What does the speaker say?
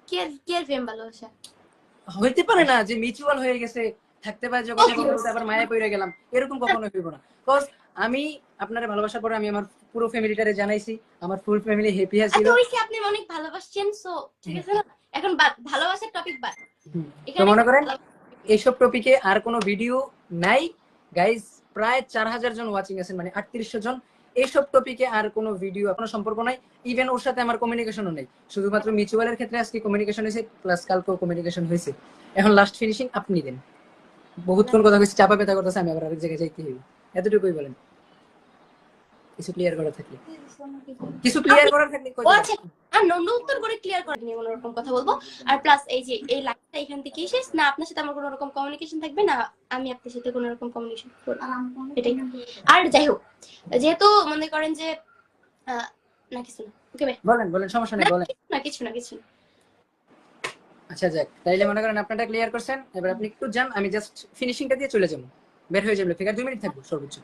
Care প্রেম ভালোবাসা হইতে পারে না যে মিউচুয়াল হয়ে গেছে, থাকতে পারে যে কথা বলতে আবার মায়া পড়ে গেলাম, এরকম কখনোই হইব না। বিকজ আমি আপনারে ভালোবাসার পরে আমি আমার পুরো ফ্যামিলিটারে জানাইছি, আমার ফুল ফ্যামিলি হ্যাপি আচ্ছা ছিল। ওইসে আপনি অনেক ভালোবাসছেন, সো ঠিক আছে না, এখন ভালোবাসার টপিক বাদ। তো এখানে মনে করেন এইসব টপিকে আর কোনো ভিডিও নাই গাইজ, প্রায় 4000 জন ওয়াচিং আছেন, মানে 3800 জন। এইসব টপিকে আর কোনো ভিডিও, কোনো সম্পর্ক নাই। ইভেন ওর সাথে আমার কমিউনিকেশনও নেই, শুধুমাত্র মিউচুয়ালের ক্ষেত্রে আজকে কমিউনিকেশন হয়েছে, প্লাস কালকেও কমিউনিকেশন হয়েছে। এখন লাস্ট ফিনিশিং আপনি দেন। বহুতক্ষণ কথা কইছি, চাপা ব্যথা করতেছে, আমি আবার আরেক জায়গায় যাইতে হইব, এতটুকুই বলেন। কিছু ক্লিয়ার করার থাকলে, কিছু ক্লিয়ার করার থাকলে ও আচ্ছা, আর নতুন করে ক্লিয়ার করে নিয়ে কোনো রকম কথা বলবো। আর প্লাস এই যে এই লাইফটা এখান থেকে শেষ না, আপনার সাথে আমার কোনো রকম কমিউনিকেশন থাকবে না, আমি আপনার সাথে কোনো রকম কমিউনিকেশন করব, এটাই। আর যাই হোক, যেহেতু মনে করেন যে না কিছু না, ওকে বলেন বলেন, সমস্যা নেই, বলেন। না কিছু না কিছু। আচ্ছা যাক, তাইলে মনে করেন আপনারটা ক্লিয়ার করছেন, এবার আপনি একটু যান, আমি জাস্ট ফিনিশিংটা দিয়ে চলে যাবো, বের হয়ে যাবে, ঠিক আছে? 2 মিনিট থাকবো সর্বোচ্চ।